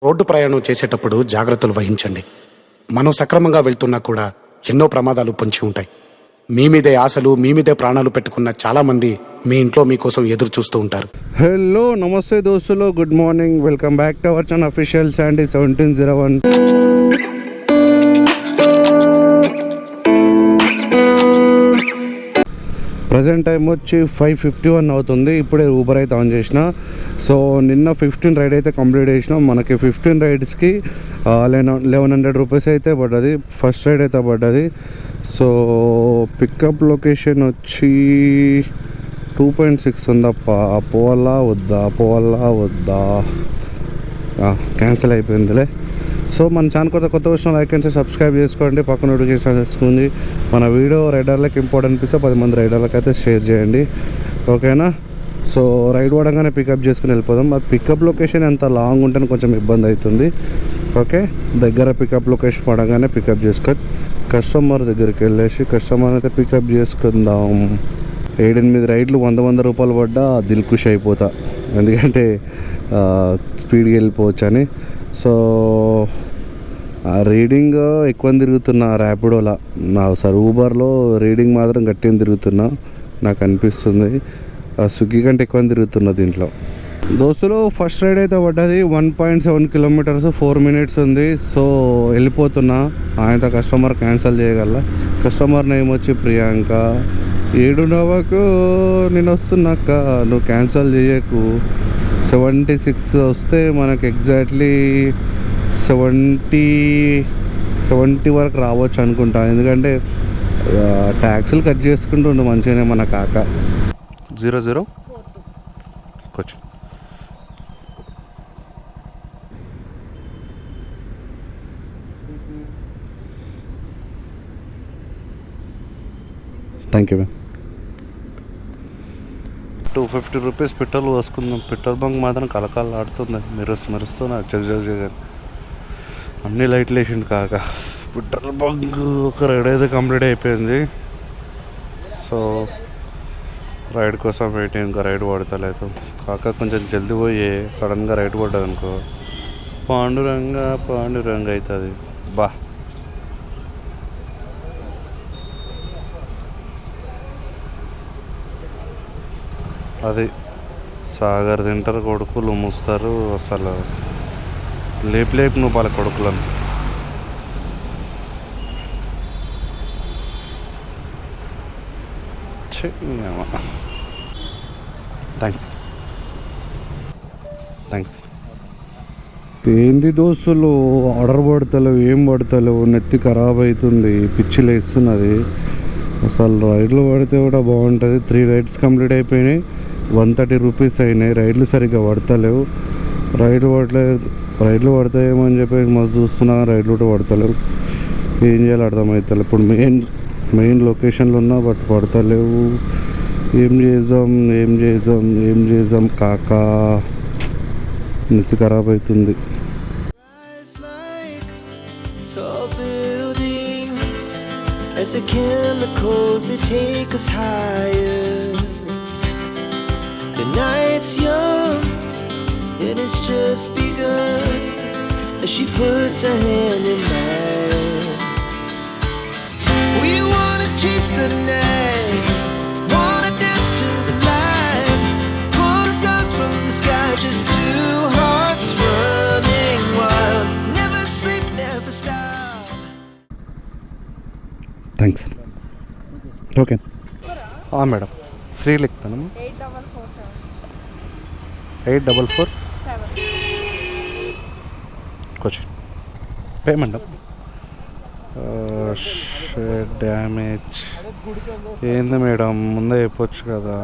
Road ప్రయాణం చేసేటప్పుడు జాగ్రత్తలు వహించండి. మనం సక్రమంగా వెళ్తున్నా కూడా ఎన్నో ప్రమాదాలు పొంచి ఉంటాయి. మీ మీదే ఆశలు, మీ మీదే ప్రాణాలు పెట్టుకున్న చాలా మంది మీ ఇంట్లో మీకోసం ఎదురు చూస్తూ ఉంటారు. హలో నమస్తే దోస్తులు, good morning. Welcome back to our channel official Sandy 1701. Present time వచ్చి 5:51 అవుతుంది. ఇప్పుడే ఊబర్ అయితే ఆన్ చేసిన. సో నిన్న 15 రైడ్ అయితే కంప్లీట్ చేసినాం. మనకి 15 రైడ్స్కి 1100 రూపీస్ అయితే పడ్డది. ఫస్ట్ రైడ్ అయితే పడ్డది. సో పికప్ లొకేషన్ వచ్చి 2.6 ఉందప్ప. పోవాలా వద్దా క్యాన్సిల్ అయిపోయిందిలే. సో మన ఛానల్ కొత్త వచ్చిన లైక్ అండ్ సబ్స్క్రైబ్ చేసుకోండి, పక్కన నోటిఫికేషన్ చేసుకుంది. మన వీడియో రైడర్లకు ఇంపార్టెంట్ అనిపిస్తే 10 మంది రైడర్లకు అయితే షేర్ చేయండి, ఓకేనా? సో రైడ్ పడగానే పికప్ చేసుకుని వెళ్ళిపోదాం. ఆ పికప్ లొకేషన్ ఎంత లాంగ్ ఉంటేనే కొంచెం ఇబ్బంది అవుతుంది. ఓకే, దగ్గర పికప్ లొకేషన్ పడగానే పికప్ చేసుకొని కస్టమర్ దగ్గరికి వెళ్ళేసి కస్టమర్ అయితే పికప్ చేసుకుందాం. 7-8 రైడ్లు 100 రూపాయలు పడ్డా దిల్కుష్ అయిపోతా, ఎందుకంటే స్పీడ్గా వెళ్ళిపోవచ్చు అని. సో రీడింగ్ ఎక్కువ తిరుగుతున్నా ర్యాపిడోలా, సార్ ఊబర్లో రీడింగ్ మాత్రం గట్టిగా తిరుగుతున్నా నాకు అనిపిస్తుంది. స్విగ్గీ కంటే ఎక్కువ తిరుగుతున్నా దీంట్లో. దోస్తులు ఫస్ట్ రైడ్ అయితే పడ్డది. 1.7 కిలోమీటర్స్ 4 మినిట్స్ ఉంది. సో వెళ్ళిపోతున్నా. ఆయనతో కస్టమర్ క్యాన్సిల్ చేయగల. కస్టమర్ నేమ్ వచ్చి ప్రియాంక. 7:09కు నేను వస్తున్నాక నువ్వు క్యాన్సిల్ చేయకు. 76 వస్తే మనకు ఎగ్జాక్ట్లీ 70 వరకు రావచ్చు అనుకుంటా, ఎందుకంటే ట్యాక్సులు కట్ చేసుకుంటుండు మంచిగానే మన కాక. 00 కొంచెం thank you ma'am. 250 rupees petrol పోసుకుందాం. పెట్రోల్ బంక్ మాత్రం కలకాలాడుతుంది, మెరుస్తున్నా జగ అన్ని లైట్లు వేసిండు కాక. పెట్రోల్ బంక్ ఒక రైడ్ అయితే కంప్లీట్ అయిపోయింది. సో రైడ్ కోసం వెయిటింగ్. ఇంకా రైడ్ పడతలేదు కాక. కొంచెం జల్దీ పోయి సడన్గా రైడ్ పడ్డది అనుకో పాండురంగ అవుతుంది. బా అది సాగర్ తింటారు కొడుకులు, మూస్తారు అసలు లేపు నువ్వు వాళ్ళ కొడుకులను. థ్యాంక్స్. ఏంది దోస్తులు ఆర్డర్ పడతలేవు, ఏం పడతలేవు, నెత్తి ఖరాబ్ అవుతుంది, పిచ్చి లేస్తున్నది అసలు. రైడ్లు పడితే కూడా బాగుంటుంది. 3 రైడ్స్ కంప్లీట్ అయిపోయినాయి, 130 రూపీస్ అయినాయి. రైడ్లు సరిగ్గా పడతలేవు. రైడ్లు పడతాయేమో అని చెప్పి మస్తు చూస్తున్నా, రైడ్లు కూడా పడతలేవు. ఏం చేయాలో అర్థమవుతలేదు. ఇప్పుడు మెయిన్ లొకేషన్లో ఉన్నా బట్ పడతలేవు. ఏం చేద్దాం కాకా, నెత్తి ఖరాబ్ అవుతుంది. As the chemicals they take us higher. The night's young and it's just begun. As she puts her hand in mine, we wanna chase the night, wanna dance to the light, pull stars from the sky, just two hearts running wild. Never sleep, never stop. Thanks. Okay madam. Shri లిఖితాను 8447 కొంచెం payment damage ఏంది madam, ముందే చెప్పొచ్చు కదా.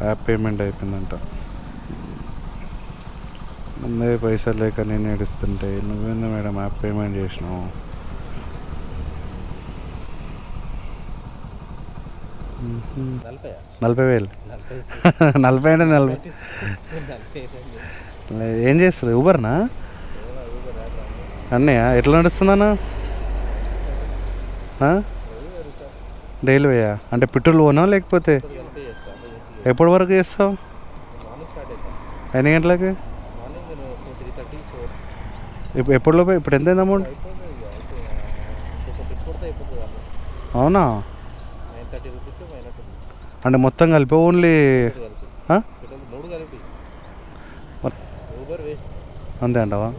App payment అయిపోయిందంట. ముందే పైసలు లేక నేను ఏడుస్తుంటే నువ్వేంది మేడం యాప్ పేమెంట్ చేసినావు? 40,000. 40 అంటే 40. ఏం చేస్తారు? ఊబర్నా అన్నయ్య? ఎట్లా నడుస్తుందన్నా? డైలీ వేయా అంటే పెట్రోల్ పోనా లేకపోతే ఎప్పటి వరకు చేస్తావు? ఎన్ని గంటలకి? ఇప్పుడు ఎప్పటిలోపే ఇప్పుడు ఎంత అయింది అమౌంట్? అవునా? అంటే మొత్తం కలిపి ఓన్లీ అంతే అంటావా?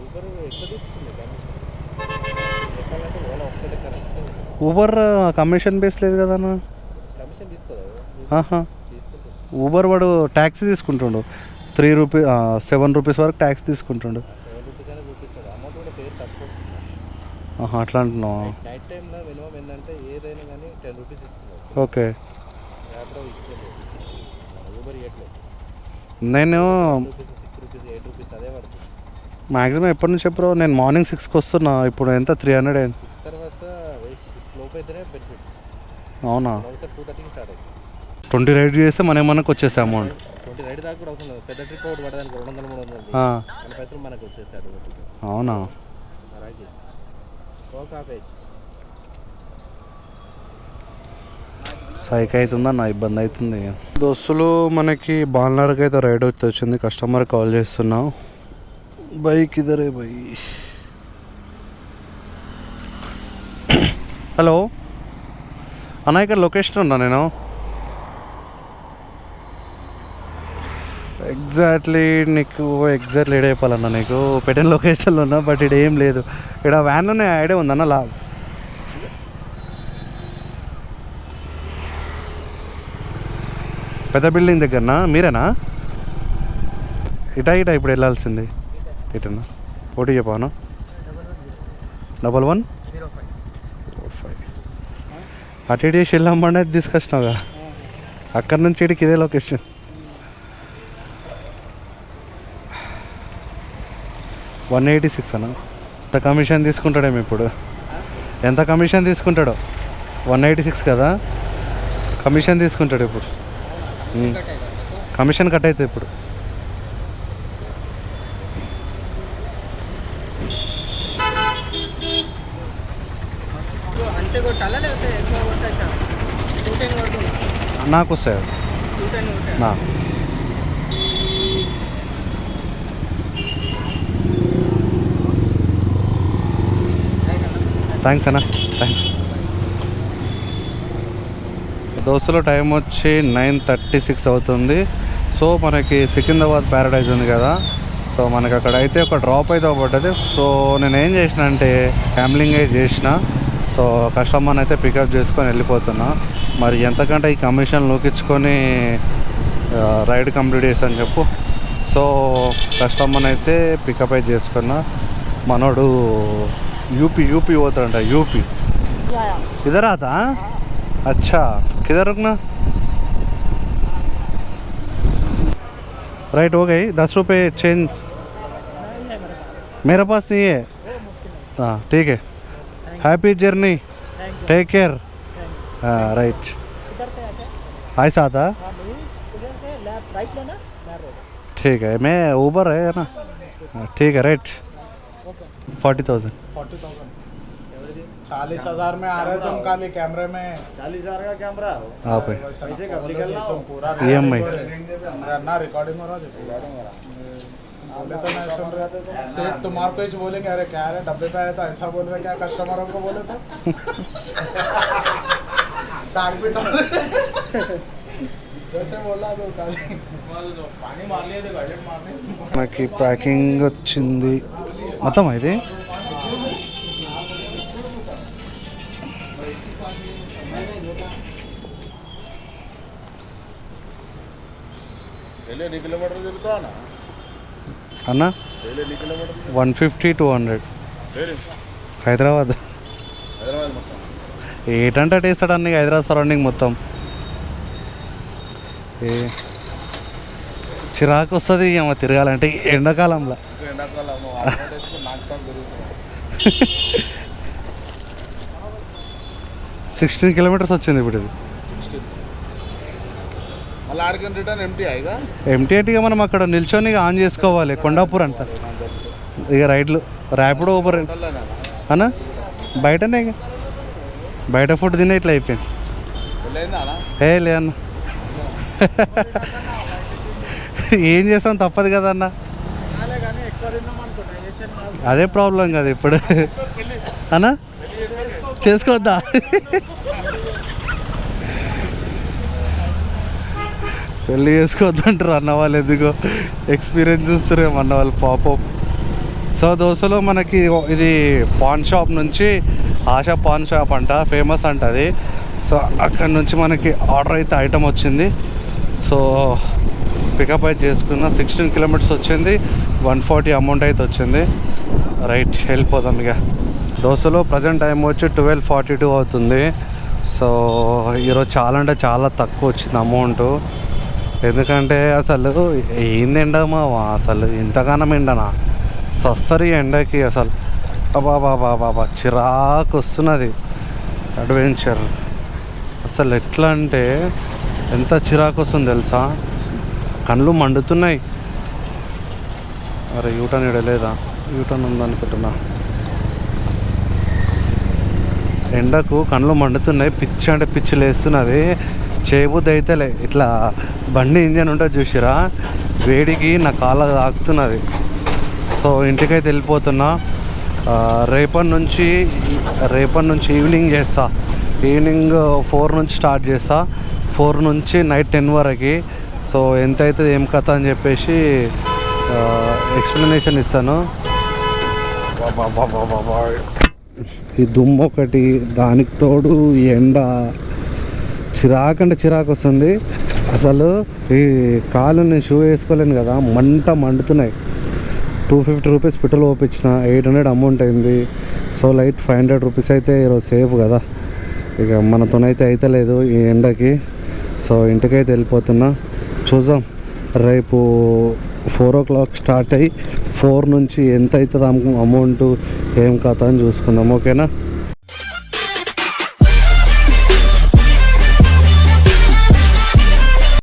ఊబర్ కమిషన్ బేస్ లేదు కదా అన్న. ఊబర్ వాడు ట్యాక్సీ తీసుకుంటుండు 3 రూపీస్ 7 రూపీస్ వరకు ట్యాక్స్ తీసుకుంటుండు. అట్లా అంటున్నావా? ఓకే. నేను మ్యాక్సిమం ఎప్పటి నుంచి చెప్పరు, నేను మార్నింగ్ 6కి వస్తున్నా, ఇప్పుడు ఎంత 300 అయింది. అవునా? 20 రైడ్ చేస్తే మన మనకు వచ్చేసే అమౌంట్. అవునా? సైక్ అవుతుందన్న, ఇబ్బంది అవుతుంది. దోస్తులు మనకి బాల్నర్కి అయితే రైడ్ వచ్చింది. కస్టమర్ కాల్ చేస్తున్నా. బైక్ ఇదరే బై. హలో అన్న, ఇక్కడ లొకేషన్ ఉన్నా నేను. ఎగ్జాక్ట్లీ ఏడ చెప్పాలన్నా నీకు, పెట్టిన లొకేషన్లో ఉన్నా, బట్ ఇక్కడ ఏం లేదు. ఇక్కడ వ్యాన్లోనే ఐడియా ఉందన్న. పెద్ద బిల్డింగ్ దగ్గరనా? మీరేనా? ఇటా ఇప్పుడు వెళ్ళాల్సింది ఇటన్నా. ఓటీ చెప్పాను. 1105 అటు ఇటు చేసి వెళ్ళామనే తీసుకొచ్చినావుగా. అక్కడి నుంచి ఇటుకి ఇదే లొకేషన్. 186 అన్న. ఎంత కమిషన్ తీసుకుంటాడేమో ఇప్పుడు? ఎంత కమిషన్ తీసుకుంటాడో? 186 కదా కమిషన్ తీసుకుంటాడు ఇప్పుడు. కమిషన్ కట్ అవుతుంది ఇప్పుడు. నాకు వస్తాయి నా. థ్యాంక్స్ అన్న, థ్యాంక్స్. దోస్తులో టైం వచ్చి 9:36 అవుతుంది. సో మనకి సికింద్రాబాద్ ప్యారడైజ్ ఉంది కదా, సో మనకి అక్కడ అయితే ఒక డ్రాప్ అయితే పడ్డది. సో నేను ఏం చేసిన అంటే గ్యాంబ్లింగ్ చేసిన. సో కస్టమర్ని అయితే పికప్ చేసుకొని వెళ్ళిపోతున్నా. మరి ఎంతకంటే ఈ కమిషన్ లోకించుకొని రైడ్ కంప్లీట్ చేస్తాను చెప్పు. సో కస్టమర్ని అయితే పికప్ అయితే చేసుకున్నా. మనోడు यूपी పోతాడంట. यूपी इधर आता? अच्छा, किधर रुकना? राइट हो गई. 10 रुपये चेंज मेरे पास नहीं है. हाँ ठीक है. Happy journey, take care. हाँ राइट. ऐसा आता? ठीक है. मैं ऊबर है ना. ठीक है राइट. 40,000 40,000 में आ रहे तुम खाली कैमरे में. 40,000 का कैमरा आप पैसे कब निकलना हो पूरा EMI ना रिकॉर्डिंग हो रहा है. बोले तो मैं सुन रहा था सेठ तुम्हारे को ही बोले कह रहे क्या है डब्बे पे आया था ऐसा बोल रहे क्या कस्टमरों को बोले तो तार भी जैसे बोला तो पानी मार लिए थे गैजेट मारने. నాకు ప్యాకింగ్ వచ్చింది మొత్తం. అయితే అన్న 150-200 హైదరాబాద్. ఏటంటే వేస్తాడు అన్నీ హైదరాబాద్ సరౌండింగ్ మొత్తం. ఏ చిరాకు వస్తుంది ఏమో తిరగాలంటే ఎండాకాలంలో. 16 కిలోమీటర్స్ వచ్చింది ఇప్పుడు. ఇది ఎంటీ అంటే మనం అక్కడ నిల్చొని ఆన్ చేసుకోవాలి. కొండాపూర్ అంట ఇక రైడ్లు ర్యాపిడో ఊబర్ అన్న. బయటనే ఇక బయట ఫుడ్ తినే ఇట్లా అయిపోయింది. లే అన్న ఏం చేస్తాం, తప్పదు కదా అన్న. అదే ప్రాబ్లం కదా ఇప్పుడు అన్నా చేసుకోవద్దా పెళ్ళి చేసుకోవద్దంటారు అన్న వాళ్ళు, ఎందుకో ఎక్స్పీరియన్స్ చూస్తారేమో అన్న వాళ్ళు పాపం. సో దోశలో మనకి ఇది పాన్ షాప్ నుంచి ఆశా పాన్ షాప్ అంట, ఫేమస్ అంట అది. సో అక్కడ నుంచి మనకి ఆర్డర్ అయితే ఐటమ్ వచ్చింది. సో పికప్ అయితే చేసుకున్న 16 కిలోమీటర్స్ వచ్చింది, 140 అమౌంట్ అయితే వచ్చింది. రైట్, వెళ్ళిపోదాం ఇక. దోశలో ప్రజెంట్ టైం వచ్చి 12:42 అవుతుంది. సో ఈరోజు చాలా అంటే చాలా తక్కువ వచ్చింది అమౌంట్. ఎందుకంటే అసలు ఏంది ఎండమా, అసలు ఇంతగానం ఎండనా సస్తరి ఎండకి అసలు బాబా చిరాకు వస్తున్నది. అడ్వెంచర్ అసలు ఎట్లా అంటే ఎంత చిరాకు వస్తుంది తెలుసా, కళ్ళు మండుతున్నాయి. అరే యూటర్న్ ఇడలేదా, యూటర్న్ ఉందనుకుంటున్నా. ఎండకు కళ్ళు మండుతున్నాయి, పిచ్చి అంటే పిచ్చి లేస్తున్నది. చేయబుద్ధి అయితేలే, ఇట్లా బండి ఇంజన్ ఉంటుంది చూసిరా, వేడికి నా కాళ్ళ తాకుతున్నది. సో ఇంటికైతే వెళ్ళిపోతున్నా. రేపటి నుంచి ఈవినింగ్ చేస్తా. ఈవినింగ్ 4 నుంచి స్టార్ట్ చేస్తా, 4 నుంచి నైట్ 10 వరకు. సో ఎంత అవుతుంది ఏం కథ అని చెప్పేసి ఎక్స్ప్లెనేషన్ ఇస్తాను. ఈ దుమ్ము ఒకటి, దానికి తోడు ఎండ, చిరాకు అంటే చిరాకు వస్తుంది. అసలు ఈ కాలు నేను షూ వేసుకోలేను కదా, మండుతున్నాయి. 250 రూపీస్ పెట్రోల్ ఓపించిన, 800 అమౌంట్ అయింది. సో లైట్ 500 రూపీస్ అయితే ఈరోజు సేఫ్ కదా, ఇక మనతోనైతే అయితే లేదు ఈ ఎండకి. సో ఇంటికైతే వెళ్ళిపోతున్నా. చూద్దాం రేపు 4 o'clock స్టార్ట్ అయ్యి 4 నుంచి ఎంత అవుతుంది అమౌంట్ ఏం కథ అని చూసుకుందాం. ఓకేనా.